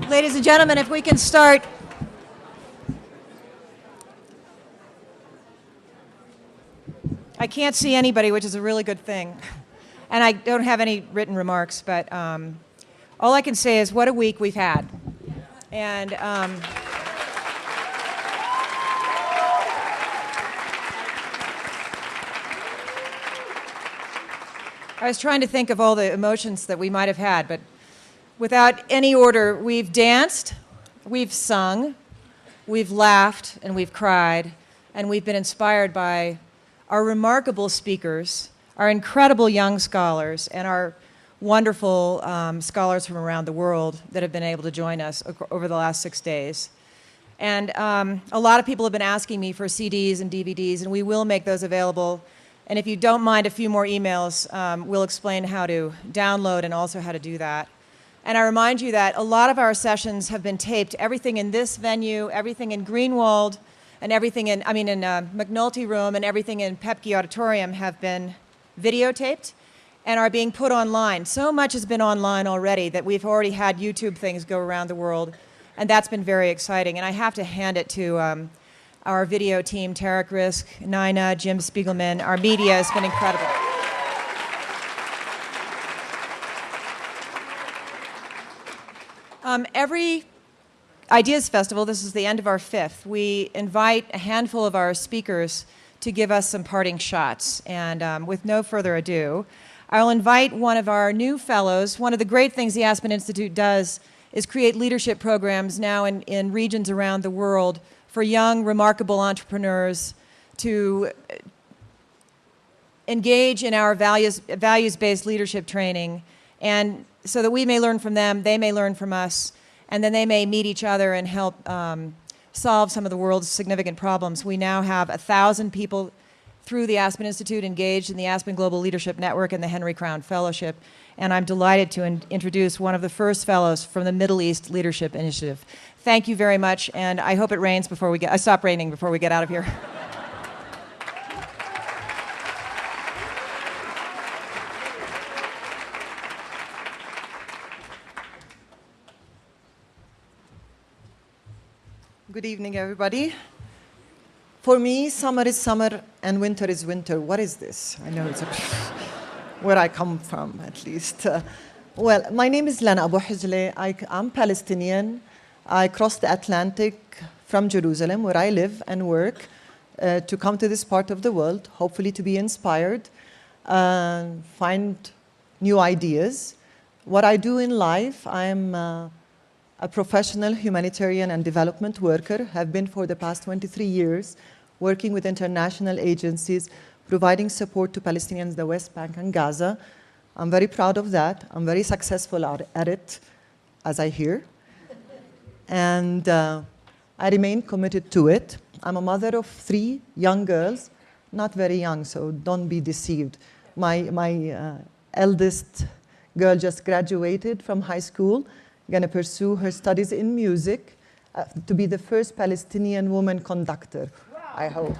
Ladies and gentlemen, if we can start. I can't see anybody, which is a really good thing. And I don't have any written remarks, but all I can say is what a week we've had. And I was trying to think of all the emotions that we might have had, but without any order, we've danced, we've sung, we've laughed, and we've cried, and we've been inspired by our remarkable speakers, our incredible young scholars, and our wonderful scholars from around the world that have been able to join us over the last 6 days. And a lot of people have been asking me for CDs and DVDs, and we will make those available. And if you don't mind a few more emails, we'll explain how to download and also how to do that. And I remind you that a lot of our sessions have been taped, everything in this venue, everything in Greenwald, and everything in McNulty Room and everything in Pepke Auditorium have been videotaped and are being put online. So much has been online already that we've already had YouTube things go around the world, and that's been very exciting. And I have to hand it to our video team, Tarek Risk, Nina, Jim Spiegelman. Our media has been incredible. Every Ideas Festival, this is the end of our 5th, we invite a handful of our speakers to give us some parting shots. And with no further ado, I'll invite one of our new fellows. One of the great things the Aspen Institute does is create leadership programs now in regions around the world for young, remarkable entrepreneurs to engage in our values-based leadership training, and so that we may learn from them, they may learn from us, and then they may meet each other and help solve some of the world's significant problems. We now have 1,000 people through the Aspen Institute engaged in the Aspen Global Leadership Network and the Henry Crown Fellowship, and I'm delighted to introduce one of the first fellows from the Middle East Leadership Initiative. Thank you very much, and I hope it rains before we get, stop raining before we get out of here. Good evening, everybody. For me, summer is summer and winter is winter. What is this? I know it's where I come from, at least. Well, my name is Lana Abu-Hijleh. I'm Palestinian. I crossed the Atlantic from Jerusalem, where I live and work, to come to this part of the world, hopefully to be inspired, find new ideas. What I do in life, I'm a professional humanitarian and development worker, have been for the past 23 years, working with international agencies, providing support to Palestinians in the West Bank and Gaza. I'm very proud of that. I'm very successful at it, as I hear. And I remain committed to it. I'm a mother of 3 young girls, not very young, so don't be deceived. My eldest girl just graduated from high school, going to pursue her studies in music to be the first Palestinian woman conductor, I hope.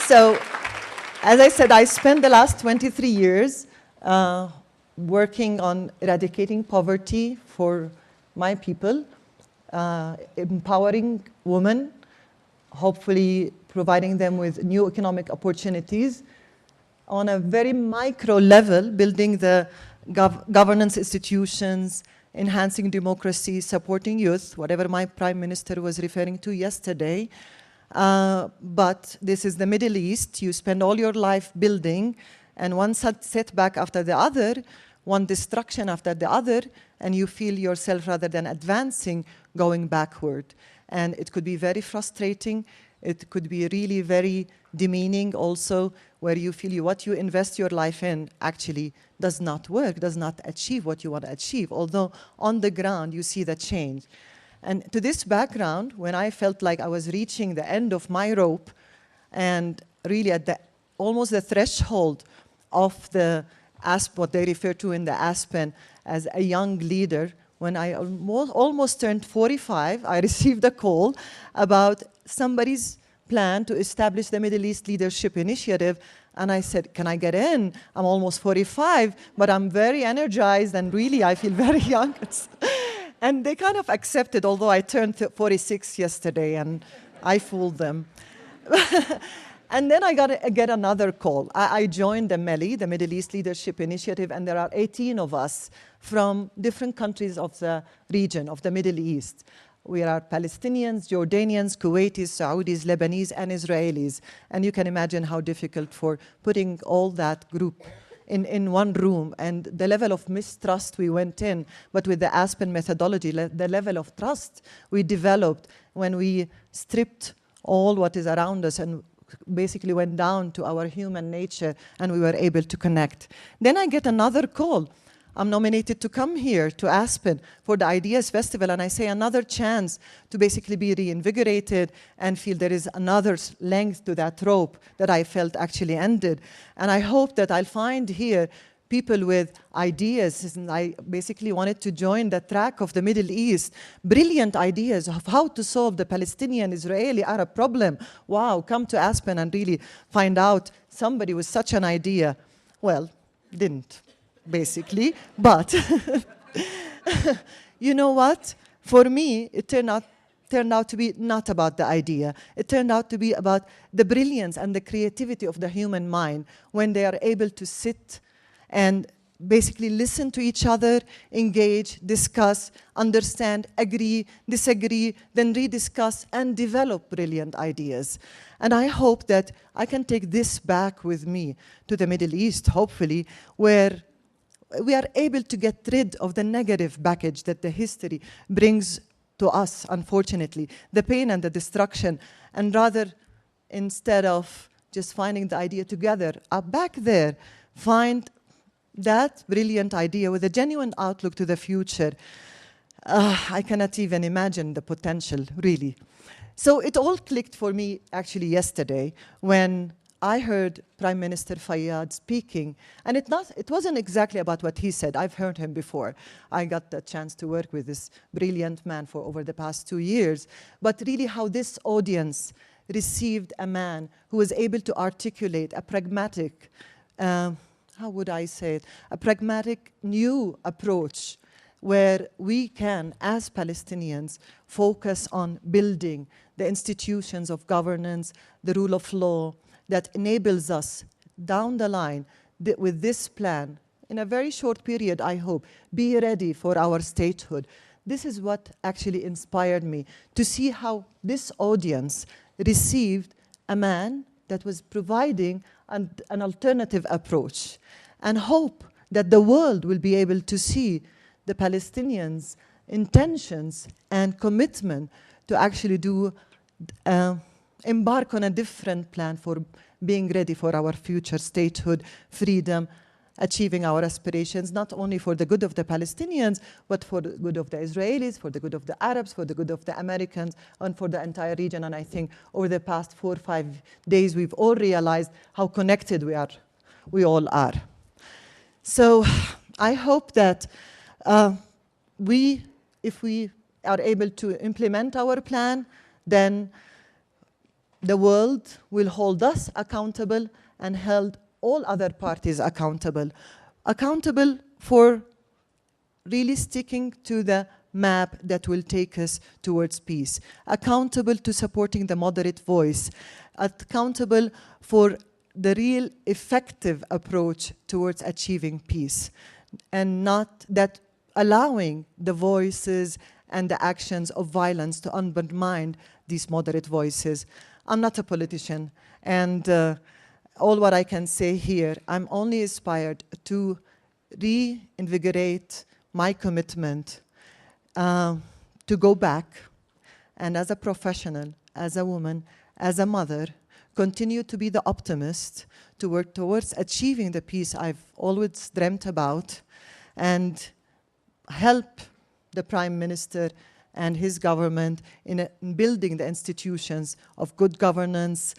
So, as I said, I spent the last 23 years working on eradicating poverty for my people, empowering women, hopefully providing them with new economic opportunities, on a very micro level, building the governance institutions, enhancing democracy, supporting youth, whatever my prime minister was referring to yesterday. But this is the Middle East. You spend all your life building, and one setback after the other, one destruction after the other, and you feel yourself, rather than advancing, going backward. And it could be very frustrating. It could be really very demeaning also, where you feel what you invest your life in actually does not work, does not achieve what you want to achieve, although on the ground you see the change. And to this background, when I felt like I was reaching the end of my rope and really at almost the threshold of what they refer to in the Aspen as a young leader, when I almost turned 45, I received a call about somebody's plan to establish the Middle East Leadership Initiative. And I said, can I get in? I'm almost 45, but I'm very energized, and really I feel very young. And they kind of accepted, although I turned 46 yesterday, and I fooled them. And then I get another call. I joined the MELI, the Middle East Leadership Initiative, and there are 18 of us from different countries of the region, of the Middle East. We are Palestinians, Jordanians, Kuwaitis, Saudis, Lebanese, and Israelis. And you can imagine how difficult for putting all that group in one room, and the level of mistrust we went in, but with the Aspen methodology, the level of trust we developed when we stripped all what is around us and basically went down to our human nature, and we were able to connect. Then I get another call. I'm nominated to come here to Aspen for the Ideas Festival, and I say another chance to basically be reinvigorated and feel there is another length to that rope that I felt actually ended. And I hope that I'll find here people with ideas, and I basically wanted to join the track of the Middle East, brilliant ideas of how to solve the Palestinian-Israeli-Arab problem. Wow, come to Aspen and really find out somebody with such an idea. Well, didn't, basically, but you know what? For me, it turned out to be not about the idea. It turned out to be about the brilliance and the creativity of the human mind when they are able to sit and basically listen to each other, engage, discuss, understand, agree, disagree, then rediscuss and develop brilliant ideas. And I hope that I can take this back with me to the Middle East, hopefully, where we are able to get rid of the negative baggage that the history brings to us, unfortunately, the pain and the destruction, and rather, instead of just finding the idea together, back there, find that brilliant idea with a genuine outlook to the future. I cannot even imagine the potential, really. So it all clicked for me actually yesterday when I heard Prime Minister Fayyad speaking, and it wasn't exactly about what he said. I've heard him before. I got the chance to work with this brilliant man for over the past 2 years, but really how this audience received a man who was able to articulate a pragmatic, how would I say it, a pragmatic new approach where we can, as Palestinians, focus on building the institutions of governance, the rule of law, that enables us down the line with this plan, in a very short period, I hope, be ready for our statehood. This is what actually inspired me, to see how this audience received a man that was providing an alternative approach, and hope that the world will be able to see the Palestinians' intentions and commitment to actually embark on a different plan for being ready for our future statehood, freedom, achieving our aspirations, not only for the good of the Palestinians, but for the good of the Israelis, for the good of the Arabs, for the good of the Americans, and for the entire region. And I think over the past 4 or 5 days, we've all realized how connected we all are. So I hope that if we are able to implement our plan, then the world will hold us accountable and hold all other parties accountable for really sticking to the map that will take us towards peace, accountable to supporting the moderate voice, accountable for the real effective approach towards achieving peace, and not that allowing the voices and the actions of violence to undermine these moderate voices. I'm not a politician, and all what I can say here, I'm only inspired to reinvigorate my commitment to go back, and as a professional, as a woman, as a mother, continue to be the optimist, to work towards achieving the peace I've always dreamt about, and help the Prime Minister and his government in building the institutions of good governance,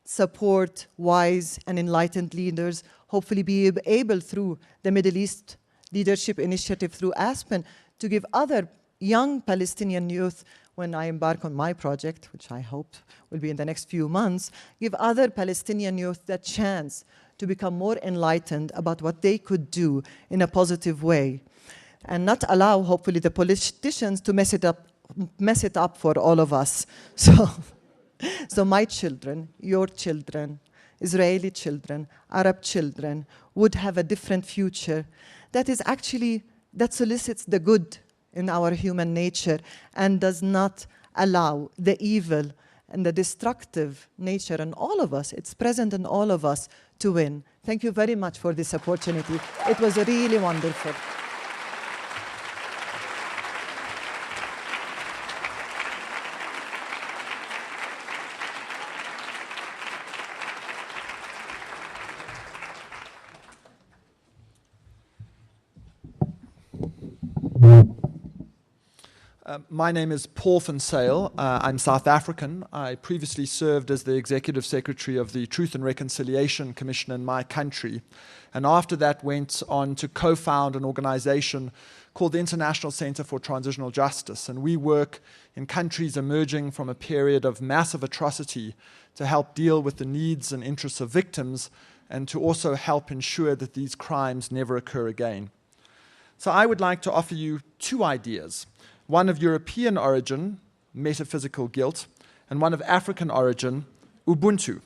support wise and enlightened leaders, hopefully be able through the Middle East Leadership Initiative through Aspen to give other young Palestinian youth, when I embark on my project, which I hope will be in the next few months, give other Palestinian youth the chance to become more enlightened about what they could do in a positive way, and not allow, hopefully, the politicians to mess it up for all of us. So my children, your children, Israeli children, Arab children would have a different future that solicits the good in our human nature and does not allow the evil and the destructive nature in all of us, it's present in all of us, to win. Thank you very much for this opportunity. It was really wonderful. My name is Paul van Sale. I'm South African. I previously served as the Executive Secretary of the Truth and Reconciliation Commission in my country, and after that went on to co-found an organization called the International Center for Transitional Justice, and we work in countries emerging from a period of massive atrocity to help deal with the needs and interests of victims and to also help ensure that these crimes never occur again. So I would like to offer you two ideas. One of European origin, metaphysical guilt, and one of African origin, Ubuntu.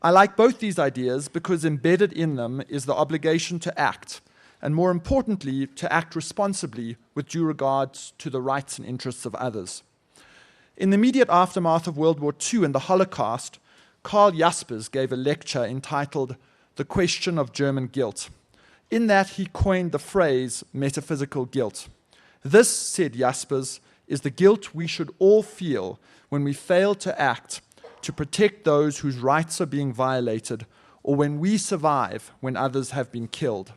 I like both these ideas because embedded in them is the obligation to act, and more importantly, to act responsibly with due regard to the rights and interests of others. In the immediate aftermath of World War II and the Holocaust, Karl Jaspers gave a lecture entitled The Question of German Guilt. In that, he coined the phrase metaphysical guilt. This, said Jaspers, is the guilt we should all feel when we fail to act to protect those whose rights are being violated, or when we survive when others have been killed.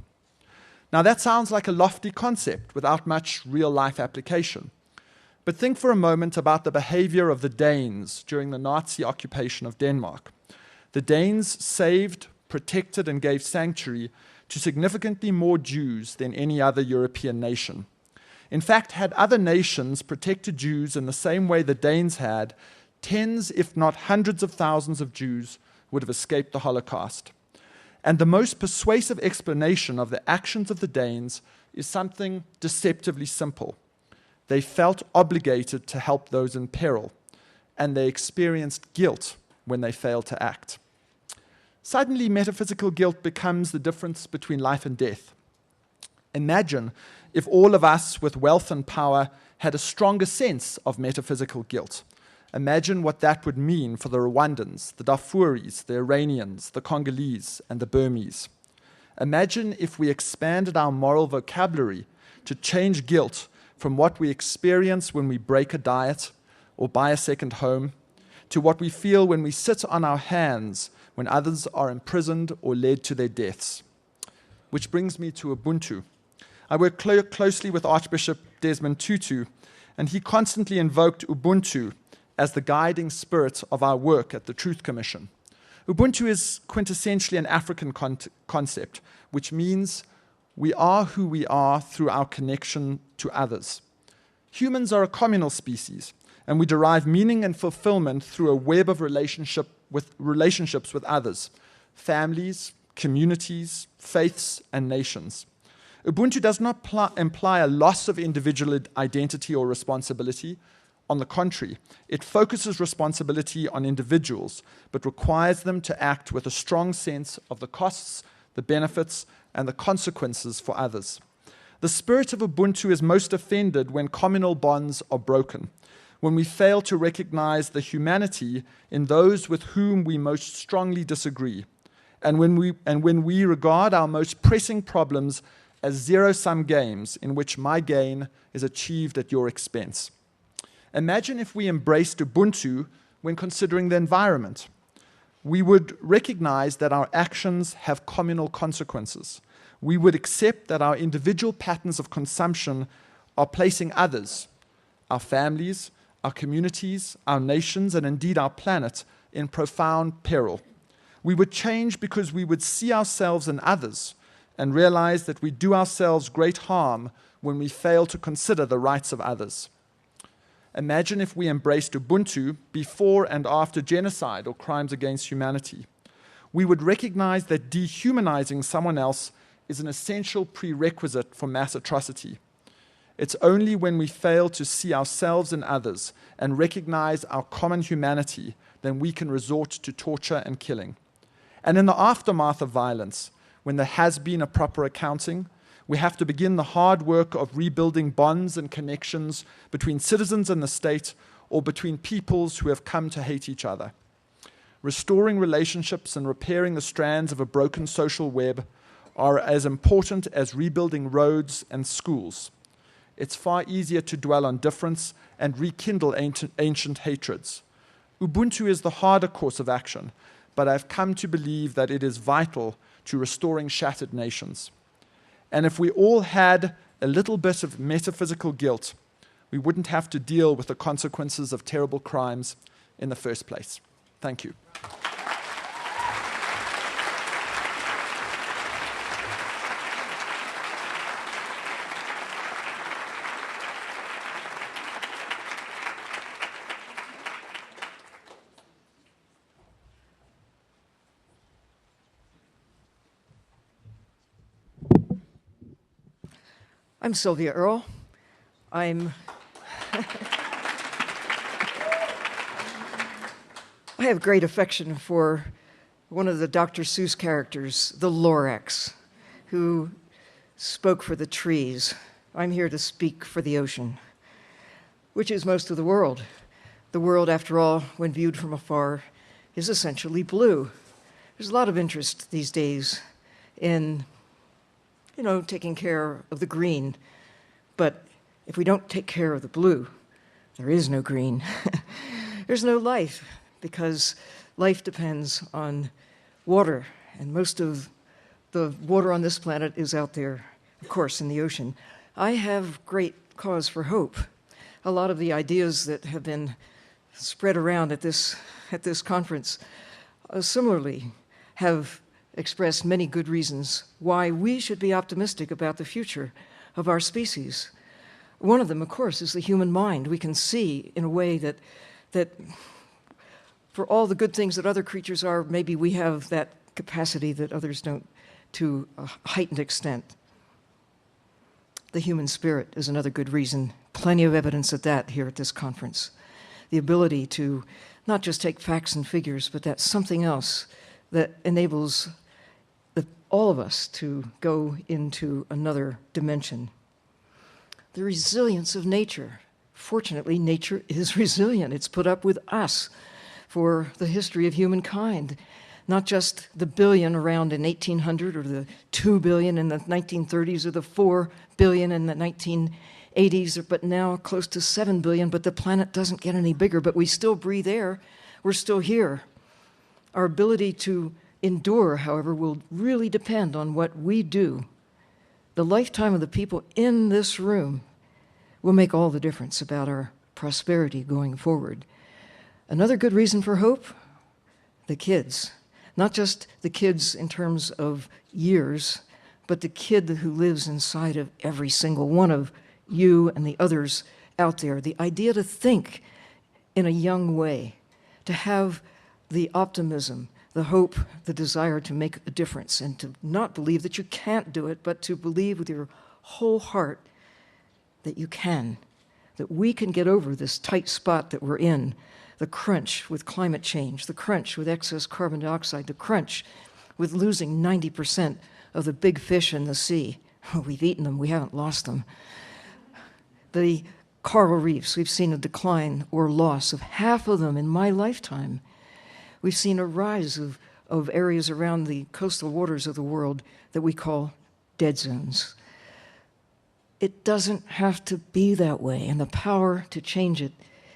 Now that sounds like a lofty concept without much real-life application. But think for a moment about the behavior of the Danes during the Nazi occupation of Denmark. The Danes saved, protected, and gave sanctuary to significantly more Jews than any other European nation. In fact, had other nations protected Jews in the same way the Danes had, tens, if not hundreds of thousands of Jews would have escaped the Holocaust. And the most persuasive explanation of the actions of the Danes is something deceptively simple. They felt obligated to help those in peril, and they experienced guilt when they failed to act. Suddenly, metaphysical guilt becomes the difference between life and death. Imagine if all of us with wealth and power had a stronger sense of metaphysical guilt. Imagine what that would mean for the Rwandans, the Darfuris, the Iranians, the Congolese, and the Burmese. Imagine if we expanded our moral vocabulary to change guilt from what we experience when we break a diet or buy a second home to what we feel when we sit on our hands when others are imprisoned or led to their deaths. Which brings me to Ubuntu. I work closely with Archbishop Desmond Tutu, and he constantly invoked Ubuntu as the guiding spirit of our work at the Truth Commission. Ubuntu is quintessentially an African concept, which means we are who we are through our connection to others. Humans are a communal species, and we derive meaning and fulfillment through a web of relationships with others, families, communities, faiths, and nations. Ubuntu does not imply a loss of individual identity or responsibility. On the contrary, it focuses responsibility on individuals, but requires them to act with a strong sense of the costs, the benefits, and the consequences for others. The spirit of Ubuntu is most offended when communal bonds are broken, when we fail to recognize the humanity in those with whom we most strongly disagree, and when we regard our most pressing problems as zero-sum games in which my gain is achieved at your expense. Imagine if we embraced Ubuntu when considering the environment. We would recognize that our actions have communal consequences. We would accept that our individual patterns of consumption are placing others, our families, our communities, our nations, and indeed our planet, in profound peril. We would change because we would see ourselves in others and realize that we do ourselves great harm when we fail to consider the rights of others. Imagine if we embraced Ubuntu before and after genocide or crimes against humanity. we would recognize that dehumanizing someone else is an essential prerequisite for mass atrocity. It's only when we fail to see ourselves and others and recognize our common humanity then we can resort to torture and killing. And in the aftermath of violence, when there has been a proper accounting, we have to begin the hard work of rebuilding bonds and connections between citizens and the state, or between peoples who have come to hate each other. Restoring relationships and repairing the strands of a broken social web are as important as rebuilding roads and schools. It's far easier to dwell on difference and rekindle ancient hatreds. Ubuntu is the harder course of action, but I've come to believe that it is vital to restoring shattered nations. And if we all had a little bit of metaphysical guilt, we wouldn't have to deal with the consequences of terrible crimes in the first place. Thank you. I'm Sylvia Earle. I have great affection for one of the Dr. Seuss characters, the Lorax, who spoke for the trees. I'm here to speak for the ocean, which is most of the world. The world, after all, when viewed from afar, is essentially blue. There's a lot of interest these days in taking care of the green. But if we don't take care of the blue, there is no green. There's no life, because life depends on water, and most of the water on this planet is out there, of course, in the ocean. I have great cause for hope. A lot of the ideas that have been spread around at this conference similarly have expressed many good reasons why we should be optimistic about the future of our species. One of them, of course, is the human mind. We can see in a way that for all the good things that other creatures are, maybe we have that capacity that others don't to a heightened extent. The human spirit is another good reason. Plenty of evidence of that here at this conference. The ability to not just take facts and figures, but that's something else that enables all of us to go into another dimension. The resilience of nature. Fortunately, nature is resilient. It's put up with us for the history of humankind. Not just the billion around in 1800 or the 2 billion in the 1930s or the 4 billion in the 1980s, but now close to 7 billion, but the planet doesn't get any bigger, but we still breathe air. We're still here. Our ability to endure, however, will really depend on what we do. The lifetime of the people in this room will make all the difference about our prosperity going forward. Another good reason for hope, the kids. Not just the kids in terms of years, but the kid who lives inside of every single one of you and the others out there. The idea to think in a young way, to have the optimism, the hope, the desire to make a difference, and to not believe that you can't do it, but to believe with your whole heart that you can, that we can get over this tight spot that we're in, the crunch with climate change, the crunch with excess carbon dioxide, the crunch with losing 90% of the big fish in the sea. Oh, we've eaten them, we haven't lost them. The coral reefs, we've seen a decline or loss of half of them in my lifetime. We've seen a rise of areas around the coastal waters of the world that we call dead zones. It doesn't have to be that way, and the power to change it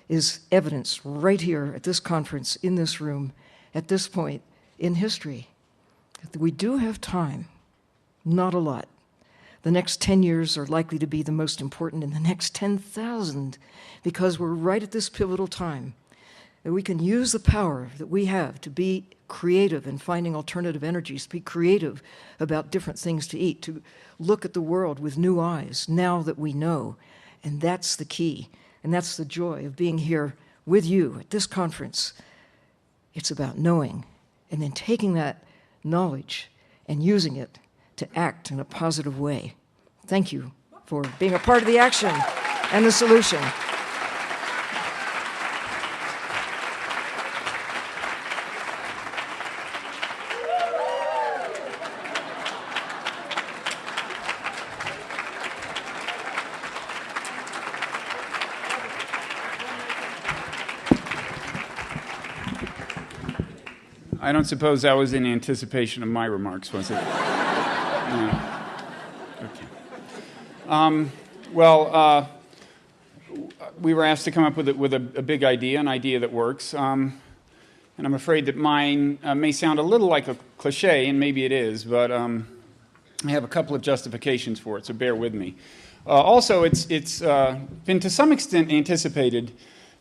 is evidenced right here at this conference, in this room, at this point in history. We do have time, not a lot. The next 10 years are likely to be the most important in the next 10,000, because we're right at this pivotal time. That we can use the power that we have to be creative in finding alternative energies, to be creative about different things to eat, to look at the world with new eyes now that we know. And that's the key. And that's the joy of being here with you at this conference. It's about knowing and then taking that knowledge and using it to act in a positive way. Thank you for being a part of the action and the solution. I don't suppose that was in anticipation of my remarks, was it? No. Okay. We were asked to come up with a big idea, an idea that works. And I'm afraid that mine may sound a little like a cliche, and maybe it is, but I have a couple of justifications for it, so bear with me. Also, it's been to some extent anticipated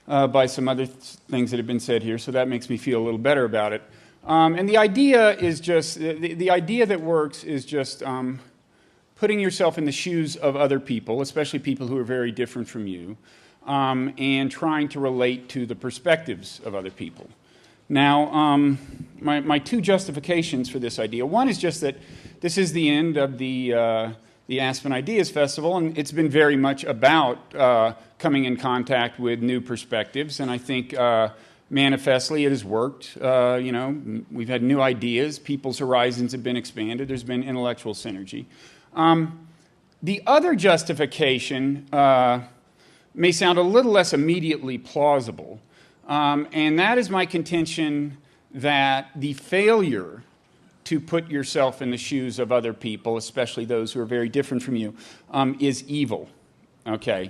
by some other things that have been said here, so that makes me feel a little better about it. And the idea is just, the idea that works is just putting yourself in the shoes of other people, especially people who are very different from you, and trying to relate to the perspectives of other people. Now, my two justifications for this idea, one is just that this is the end of the Aspen Ideas Festival, and it's been very much about coming in contact with new perspectives, and I think manifestly it has worked. We've had new ideas, people's horizons have been expanded, there's been intellectual synergy. The other justification may sound a little less immediately plausible, and that is my contention that the failure to put yourself in the shoes of other people, especially those who are very different from you, is evil. Okay.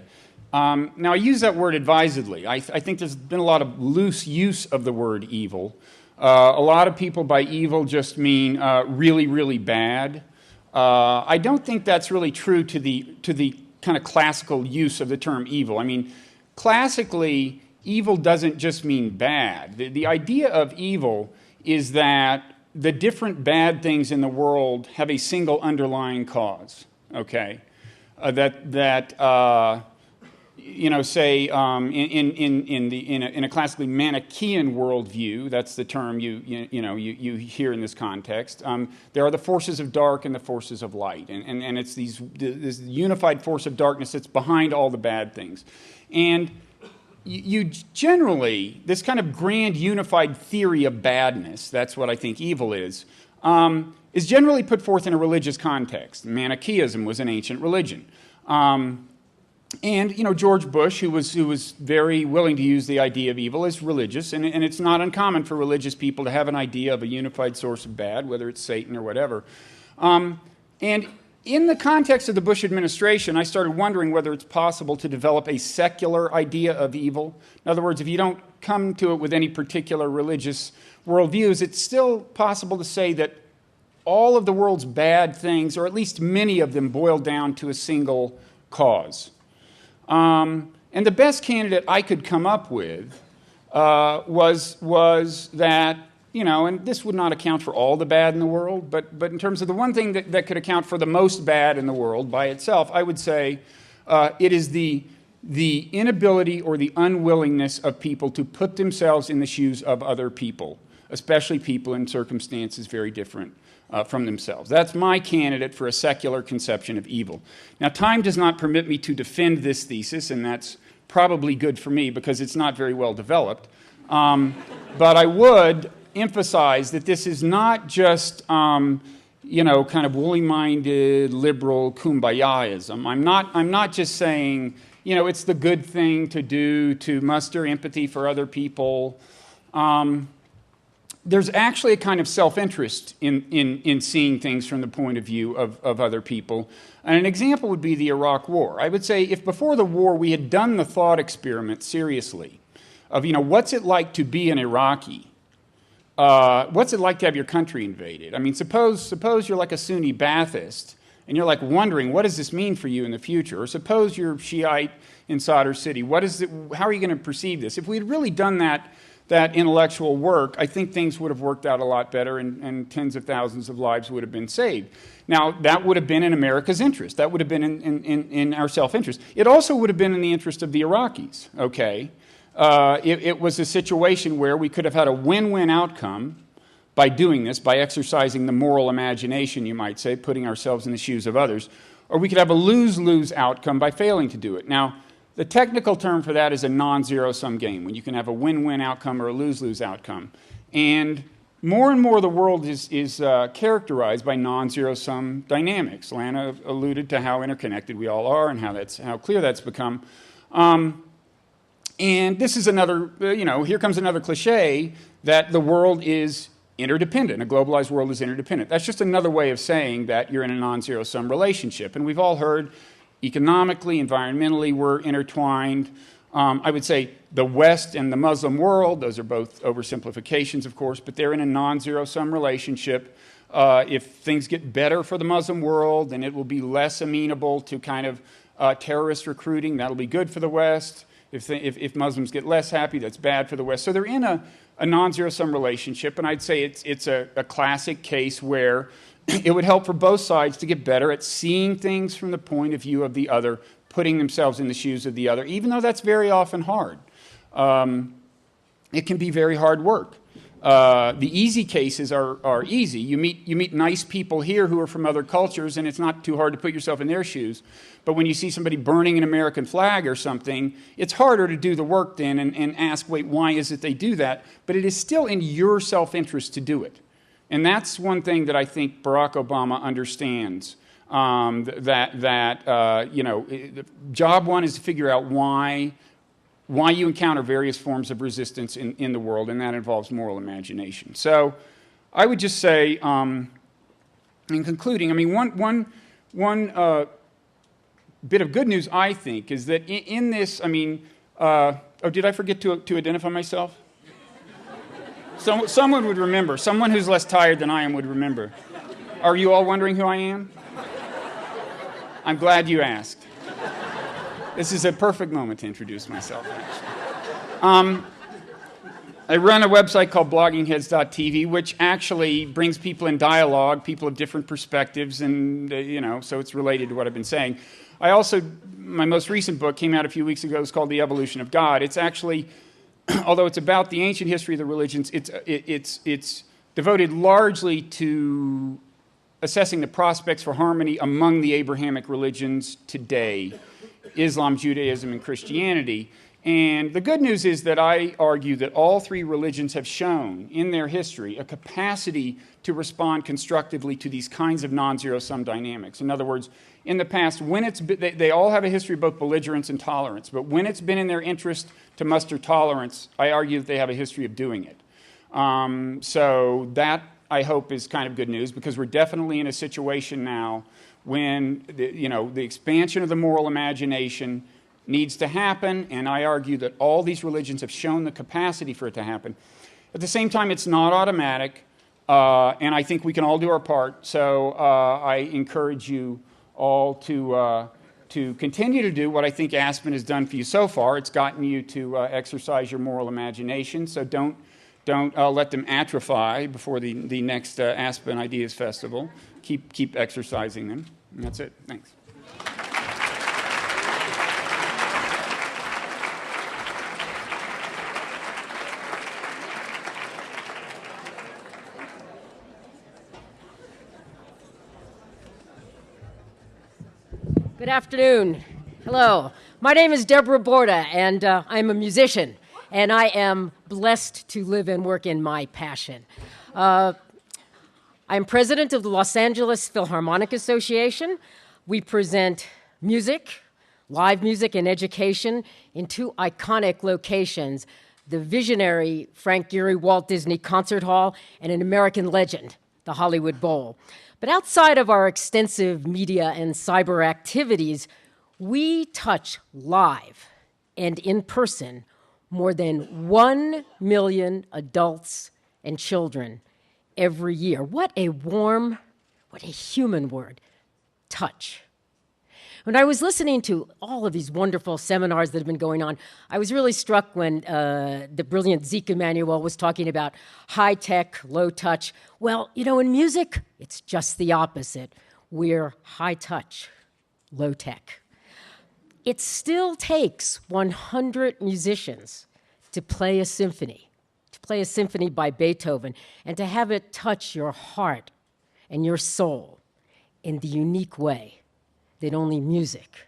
Now, I use that word advisedly. I think there's been a lot of loose use of the word evil. A lot of people by evil just mean really, really bad. I don't think that's really true to the kind of classical use of the term evil. I mean, classically, evil doesn't just mean bad. The idea of evil is that the different bad things in the world have a single underlying cause. Okay, say in a classically Manichaean worldview, that's the term you hear in this context. There are the forces of dark and the forces of light, and it's this unified force of darkness that's behind all the bad things, and you generally, this kind of grand unified theory of badness, that's what I think evil is generally put forth in a religious context. Manichaeism was an ancient religion. And George Bush, who was very willing to use the idea of evil, is religious, and it's not uncommon for religious people to have an idea of a unified source of bad, whether it's Satan or whatever. And in the context of the Bush administration, I started wondering whether it's possible to develop a secular idea of evil. In other words, if you don't come to it with any particular religious worldviews, it's still possible to say that all of the world's bad things, or at least many of them, boil down to a single cause. And the best candidate I could come up with was that, and this would not account for all the bad in the world, but in terms of the one thing that could account for the most bad in the world by itself, I would say it is the inability or the unwillingness of people to put themselves in the shoes of other people, especially people in circumstances very different from themselves. That's my candidate for a secular conception of evil. Now, time does not permit me to defend this thesis, and that's probably good for me because it's not very well developed. But I would emphasize that this is not just, kind of woolly-minded liberal kumbaya-ism. I'm not just saying, it's the good thing to do to muster empathy for other people. There's actually a kind of self-interest in seeing things from the point of view of other people. And an example would be the Iraq War. I would say if before the war we had done the thought experiment seriously of, what's it like to be an Iraqi? What's it like to have your country invaded? I mean, suppose you're like a Sunni Ba'athist and you're like wondering, what does this mean for you in the future? Or suppose you're Shiite in Sadr City. How are you going to perceive this? If we had really done that intellectual work, I think things would have worked out a lot better and tens of thousands of lives would have been saved. Now, that would have been in America's interest. That would have been in our self-interest. It also would have been in the interest of the Iraqis, okay? It was a situation where we could have had a win-win outcome by doing this, by exercising the moral imagination, you might say, putting ourselves in the shoes of others. Or we could have a lose-lose outcome by failing to do it. Now, the technical term for that is a non-zero-sum game, when you can have a win-win outcome or a lose-lose outcome. And more the world is characterized by non-zero-sum dynamics. Lana alluded to how interconnected we all are and how clear that's become. And this is another, here comes another cliche that the world is interdependent. A globalized world is interdependent. That's just another way of saying that you're in a non-zero-sum relationship. And we've all heard economically, environmentally, we're intertwined. I would say the West and the Muslim world, those are both oversimplifications, of course, but they're in a non-zero-sum relationship. If things get better for the Muslim world, then it will be less amenable to kind of terrorist recruiting. That'll be good for the West. If Muslims get less happy, that's bad for the West. So they're in a non-zero-sum relationship, and I'd say it's a classic case where it would help for both sides to get better at seeing things from the point of view of the other, putting themselves in the shoes of the other, even though that's very often hard. It can be very hard work. The easy cases are easy. You meet nice people here who are from other cultures, and it's not too hard to put yourself in their shoes. But when you see somebody burning an American flag or something, it's harder to do the work then and ask, wait, why is it they do that? But it is still in your self-interest to do it. And that's one thing that I think Barack Obama understands. Job one is to figure out why you encounter various forms of resistance in the world, and that involves moral imagination. So I would just say, in concluding, I mean, one bit of good news, I think, is that in this, I mean, did I forget to identify myself? Someone would remember. Someone who's less tired than I am would remember. Are you all wondering who I am? I'm glad you asked. This is a perfect moment to introduce myself, actually. I run a website called bloggingheads.tv, which actually brings people in dialogue, people of different perspectives, and, so it's related to what I've been saying. My most recent book came out a few weeks ago. It's called The Evolution of God. It's actually, although it's about the ancient history of the religions, it's devoted largely to assessing the prospects for harmony among the Abrahamic religions today, Islam, Judaism, and Christianity. And the good news is that I argue that all three religions have shown in their history a capacity to respond constructively to these kinds of non-zero-sum dynamics. In other words, in the past, they all have a history of both belligerence and tolerance, but when it's been in their interest to muster tolerance, I argue that they have a history of doing it. So that, I hope, is kind of good news, because we're definitely in a situation now when the expansion of the moral imagination needs to happen, and I argue that all these religions have shown the capacity for it to happen. At the same time, it's not automatic, and I think we can all do our part. So I encourage you all to continue to do what I think Aspen has done for you so far. It's gotten you to exercise your moral imagination, so don't let them atrophy before the next Aspen Ideas Festival. Keep exercising them. And that's it. Thanks. Good afternoon. Hello. My name is Deborah Borda, and I'm a musician, and I am blessed to live and work in my passion. I'm president of the Los Angeles Philharmonic Association. We present music, live music, and education in two iconic locations, the visionary Frank Gehry Walt Disney Concert Hall and an American legend, the Hollywood Bowl. But outside of our extensive media and cyber activities, we touch live and in person more than 1 million adults and children every year. What a warm, what a human word, touch. When I was listening to all of these wonderful seminars that have been going on, I was really struck when the brilliant Zeke Emanuel was talking about high tech, low touch. Well, in music, it's just the opposite. We're high touch, low tech. It still takes 100 musicians to play a symphony, to play a symphony by Beethoven, and to have it touch your heart and your soul in the unique way that only music,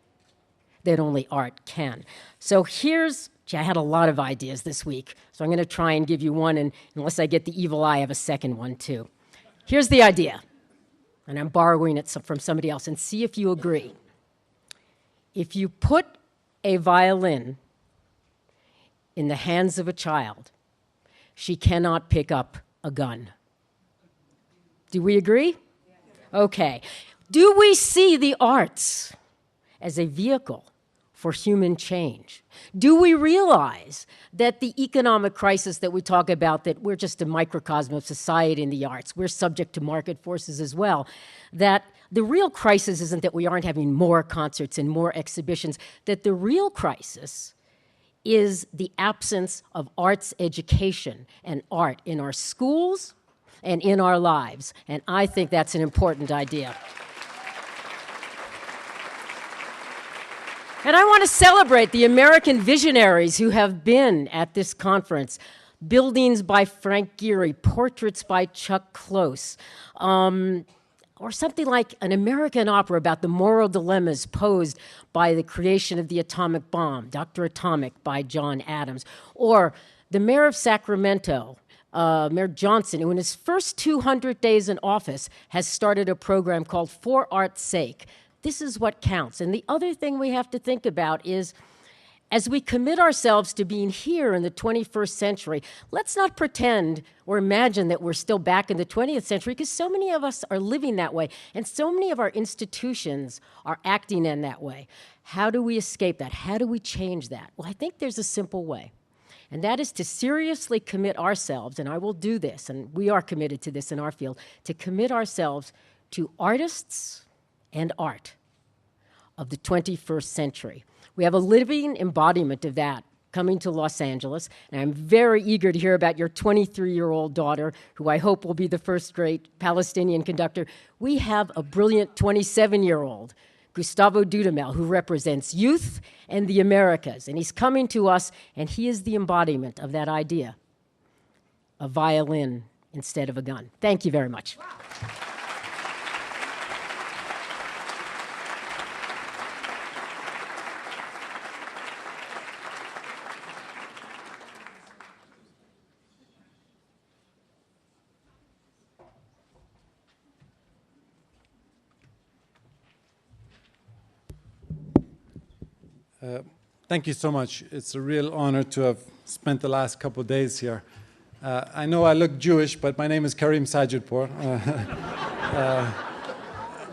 that only art can. So I had a lot of ideas this week, so I'm going to try and give you one, and unless I get the evil eye, I have a second one too. Here's the idea, and I'm borrowing it from somebody else, and see if you agree. If you put a violin in the hands of a child, she cannot pick up a gun. Do we agree? Okay. Do we see the arts as a vehicle for human change? Do we realize that the economic crisis that we talk about, that we're just a microcosm of society in the arts, we're subject to market forces as well, that the real crisis isn't that we aren't having more concerts and more exhibitions, that the real crisis is the absence of arts education and art in our schools and in our lives. And I think that's an important idea. And I want to celebrate the American visionaries who have been at this conference. Buildings by Frank Gehry, portraits by Chuck Close, or something like an American opera about the moral dilemmas posed by the creation of the atomic bomb, Dr. Atomic by John Adams, or the mayor of Sacramento, Mayor Johnson, who in his first 200 days in office has started a program called For Art's Sake. This is what counts. And the other thing we have to think about is, as we commit ourselves to being here in the 21st century, let's not pretend or imagine that we're still back in the 20th century, because so many of us are living that way, and so many of our institutions are acting in that way. How do we escape that? How do we change that? Well, I think there's a simple way, and that is to seriously commit ourselves, and I will do this, and we are committed to this in our field, to commit ourselves to artists and art of the 21st century. We have a living embodiment of that coming to Los Angeles, and I'm very eager to hear about your 23-year-old daughter, who I hope will be the first great Palestinian conductor. We have a brilliant 27-year-old, Gustavo Dudamel, who represents youth and the Americas, and he's coming to us, and he is the embodiment of that idea, a violin instead of a gun. Thank you very much. Wow. Thank you so much. It's a real honor to have spent the last couple of days here. I know I look Jewish, but my name is Karim Sadjadpour.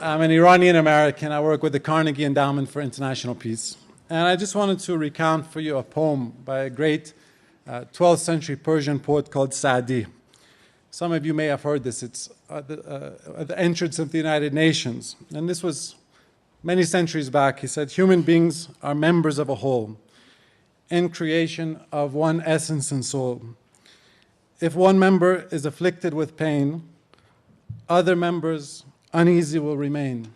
I'm an Iranian American. I work with the Carnegie Endowment for International Peace. And I just wanted to recount for you a poem by a great 12th century Persian poet called Sa'di. Some of you may have heard this. It's at the entrance of the United Nations. And this was many centuries back. He said, "Human beings are members of a whole, in creation of one essence and soul. If one member is afflicted with pain, other members uneasy will remain.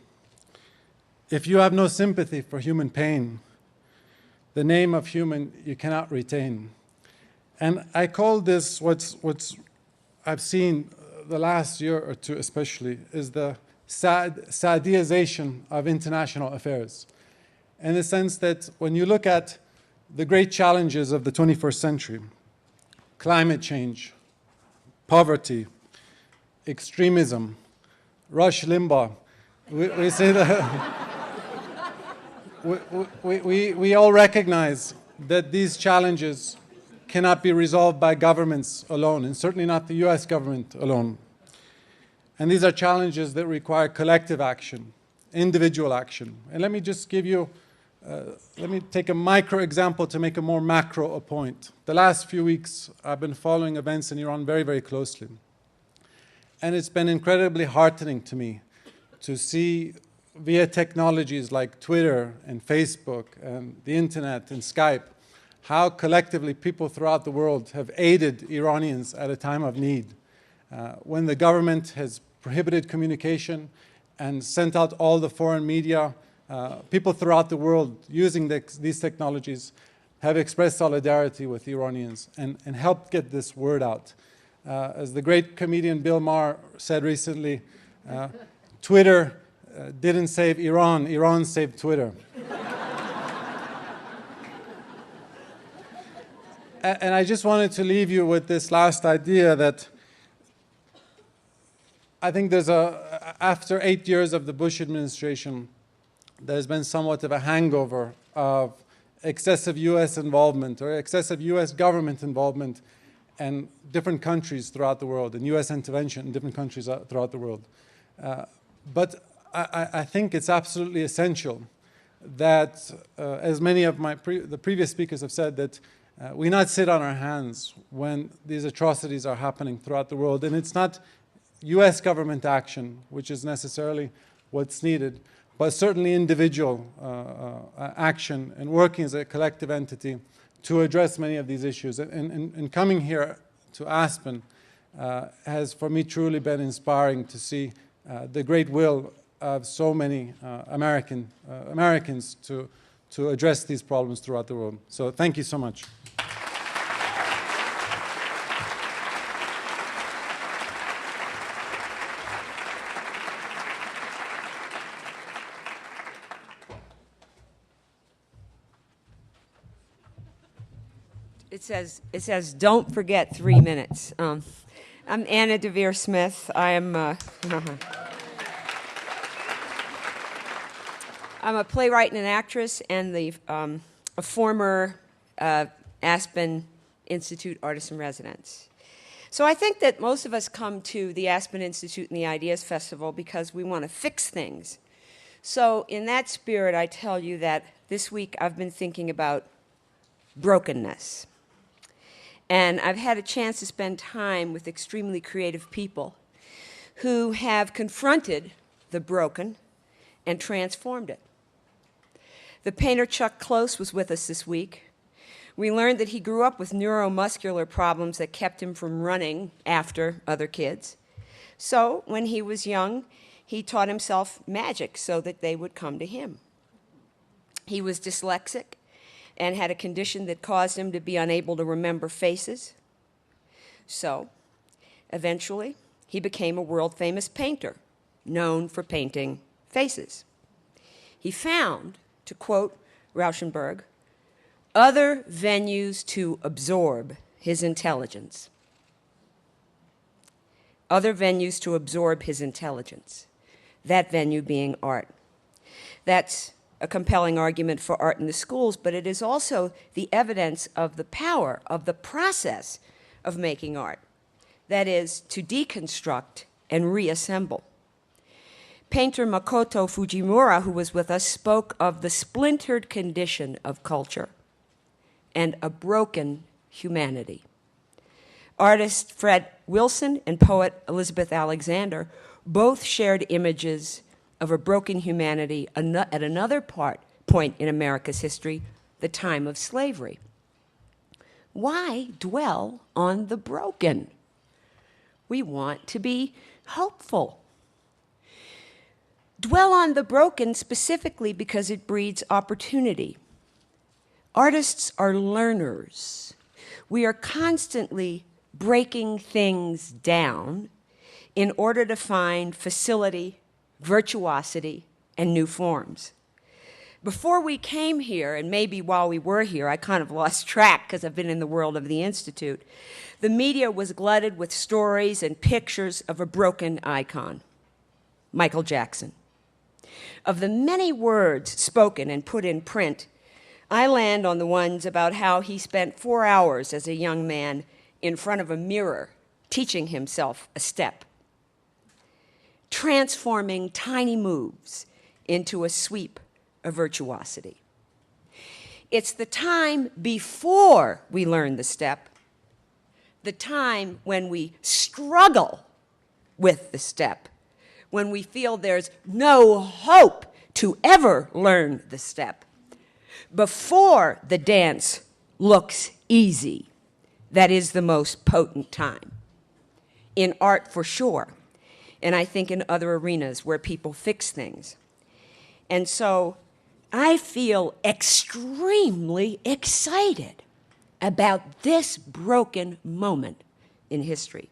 If you have no sympathy for human pain, the name of human you cannot retain." And I call this what's I've seen the last year or two especially is the Saadiization of international affairs, in the sense that when you look at the great challenges of the 21st century, climate change, poverty, extremism, Rush Limbaugh, we say that we all recognize that these challenges cannot be resolved by governments alone, and certainly not the US government alone. And these are challenges that require collective action, individual action. And let me just give you, let me take a micro example to make a more macro a point. The last few weeks, I've been following events in Iran very, very closely. And it's been incredibly heartening to me to see via technologies like Twitter and Facebook and the internet and Skype, how collectively people throughout the world have aided Iranians at a time of need. When the government has prohibited communication and sent out all the foreign media, people throughout the world using these technologies have expressed solidarity with Iranians and helped get this word out. As the great comedian Bill Maher said recently, Twitter didn't save Iran, Iran saved Twitter. And I just wanted to leave you with this last idea that I think after 8 years of the Bush administration, there's been somewhat of a hangover of excessive U.S. involvement or excessive U.S. government involvement in different countries throughout the world, and U.S. intervention in different countries throughout the world. But I think it's absolutely essential that, as many of the previous speakers have said, that we not sit on our hands when these atrocities are happening throughout the world. And it's not U.S. government action, which is necessarily what's needed, but certainly individual action and working as a collective entity to address many of these issues. And coming here to Aspen has, for me, truly been inspiring to see the great will of so many Americans to address these problems throughout the world. So thank you so much. It says, don't forget 3 minutes. I'm Anna Deveare Smith. I'm a playwright and an actress and a former Aspen Institute artist in residence. So I think that most of us come to the Aspen Institute and the Ideas Festival because we want to fix things. So in that spirit, I tell you that this week I've been thinking about brokenness. And I've had a chance to spend time with extremely creative people who have confronted the broken and transformed it. The painter Chuck Close was with us this week. We learned that he grew up with neuromuscular problems that kept him from running after other kids. So when he was young, he taught himself magic so that they would come to him. He was dyslexic and had a condition that caused him to be unable to remember faces. So, eventually, he became a world-famous painter, known for painting faces. He found, to quote Rauschenberg, other venues to absorb his intelligence. Other venues to absorb his intelligence. That venue being art. That's a compelling argument for art in the schools, but it is also the evidence of the power of the process of making art. That is, to deconstruct and reassemble. Painter Makoto Fujimura, who was with us, spoke of the splintered condition of culture and a broken humanity. Artist Fred Wilson and poet Elizabeth Alexander both shared images of a broken humanity at another point in America's history, the time of slavery. Why dwell on the broken? We want to be hopeful. Dwell on the broken specifically because it breeds opportunity. Artists are learners. We are constantly breaking things down in order to find facility, virtuosity, and new forms. Before we came here, and maybe while we were here, I kind of lost track because I've been in the world of the Institute, the media was glutted with stories and pictures of a broken icon, Michael Jackson. Of the many words spoken and put in print, I land on the ones about how he spent 4 hours as a young man in front of a mirror teaching himself a step, transforming tiny moves into a sweep of virtuosity. It's the time before we learn the step, the time when we struggle with the step, when we feel there's no hope to ever learn the step, before the dance looks easy, that is the most potent time. In art, for sure. And I think in other arenas where people fix things. And so I feel extremely excited about this broken moment in history.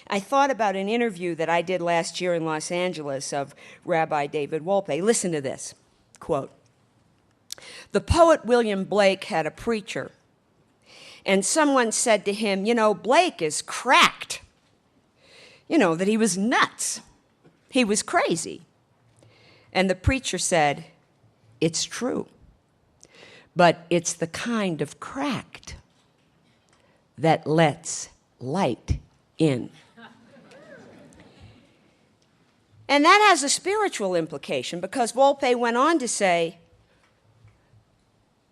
I thought about an interview that I did last year in Los Angeles of Rabbi David Wolpe. Listen to this, quote, "The poet William Blake had a preacher, and someone said to him, you know, Blake is cracked. You know, that he was nuts. He was crazy. And the preacher said, it's true, but it's the kind of cracked that lets light in." And that has a spiritual implication, because Volpe went on to say,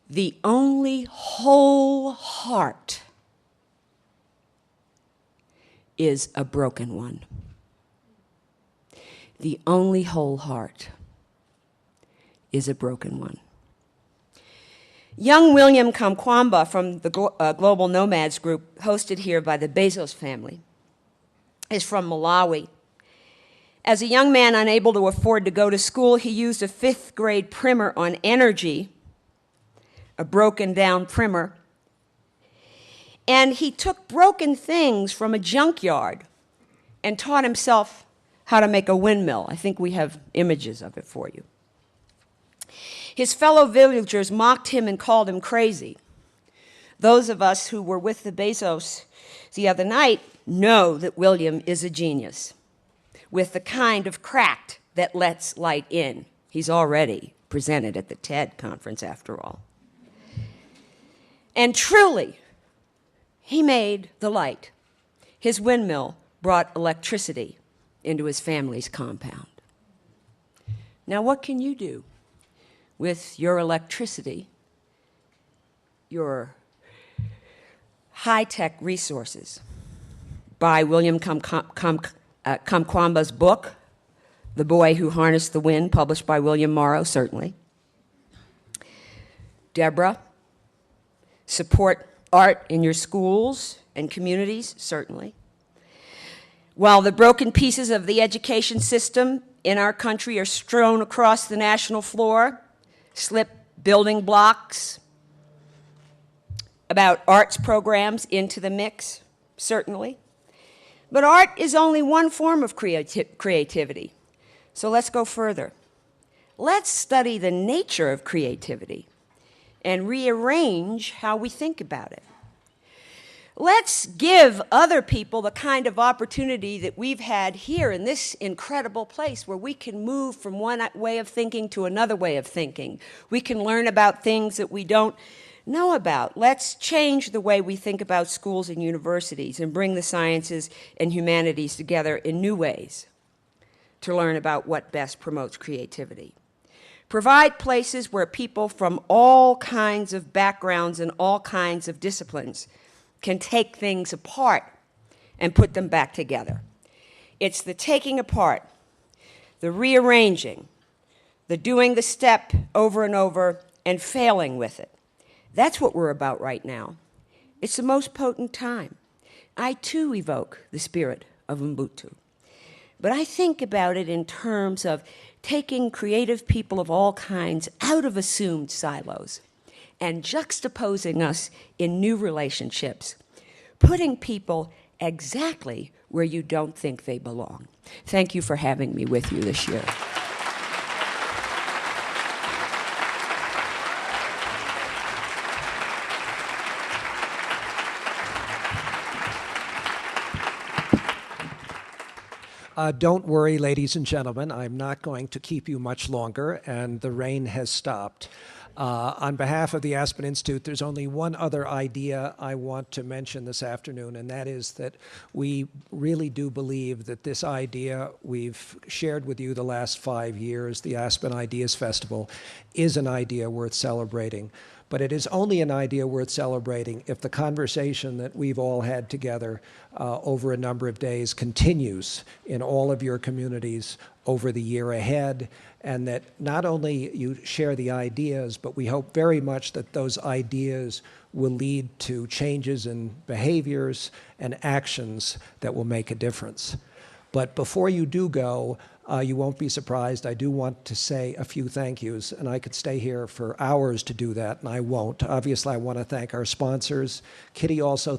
the only whole heart is a broken one. The only whole heart is a broken one. Young William Kamkwamba from the Global Nomads group, hosted here by the Bezos family, is from Malawi. As a young man unable to afford to go to school, he used a 5th grade primer on energy, a broken down primer, and he took broken things from a junkyard and taught himself how to make a windmill. I think we have images of it for you. His fellow villagers mocked him and called him crazy. Those of us who were with the Bezos the other night know that William is a genius, with the kind of cracked that lets light in. He's already presented at the TED conference, after all. And truly, he made the light. His windmill brought electricity into his family's compound. Now, what can you do with your electricity, your high-tech resources? Buy William Kamkwamba's book, The Boy Who Harnessed the Wind, published by William Morrow, certainly. Deborah, support art in your schools and communities, certainly. While the broken pieces of the education system in our country are strewn across the national floor, slip building blocks about arts programs into the mix, certainly. But art is only one form of creativity. So let's go further. Let's study the nature of creativity and rearrange how we think about it. Let's give other people the kind of opportunity that we've had here in this incredible place, where we can move from one way of thinking to another way of thinking. We can learn about things that we don't know about. Let's change the way we think about schools and universities and bring the sciences and humanities together in new ways to learn about what best promotes creativity. Provide places where people from all kinds of backgrounds and all kinds of disciplines can take things apart and put them back together. It's the taking apart, the rearranging, the doing the step over and over and failing with it. That's what we're about right now. It's the most potent time. I too evoke the spirit of Ubuntu. But I think about it in terms of taking creative people of all kinds out of assumed silos and juxtaposing us in new relationships, putting people exactly where you don't think they belong. Thank you for having me with you this year. Don't worry, ladies and gentlemen, I'm not going to keep you much longer, and the rain has stopped. On behalf of the Aspen Institute, there's only one other idea I want to mention this afternoon, and that is that we really do believe that this idea we've shared with you the last 5 years, the Aspen Ideas Festival, is an idea worth celebrating. But it is only an idea worth celebrating if the conversation that we've all had together over a number of days continues in all of your communities over the year ahead, and that not only you share the ideas, but we hope very much that those ideas will lead to changes in behaviors and actions that will make a difference. But before you do go, You won't be surprised. I do want to say a few thank yous, and I could stay here for hours to do that, and I won't. Obviously, I want to thank our sponsors. Kitty also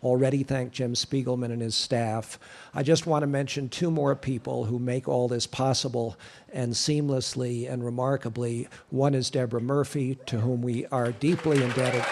already thanked Jim Spiegelman and his staff. I just want to mention two more people who make all this possible and seamlessly and remarkably. One is Deborah Murphy, to whom we are deeply indebted.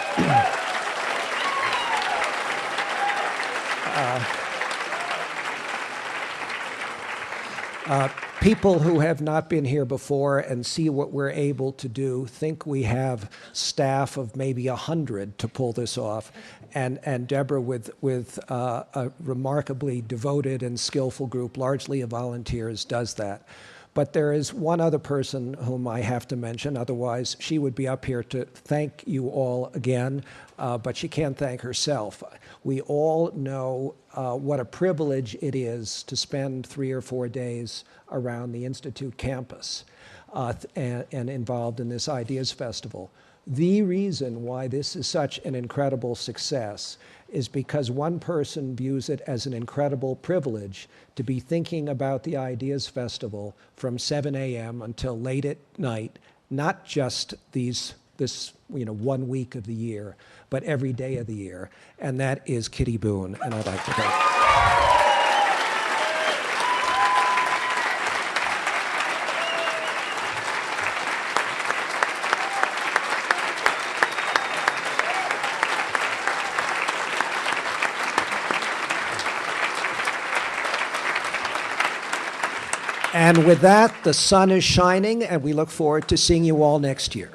People who have not been here before and see what we're able to do think we have staff of maybe 100 to pull this off. And Deborah, with a remarkably devoted and skillful group, largely of volunteers, does that. But there is one other person whom I have to mention, otherwise she would be up here to thank you all again, but she can't thank herself. We all know what a privilege it is to spend 3 or 4 days around the Institute campus and involved in this Ideas Festival. The reason why this is such an incredible success is because one person views it as an incredible privilege to be thinking about the Ideas Festival from 7 a.m. until late at night, not just this 1 week of the year, but every day of the year. And that is Kitty Boone, and I'd like to thank her. And with that, the sun is shining, and we look forward to seeing you all next year.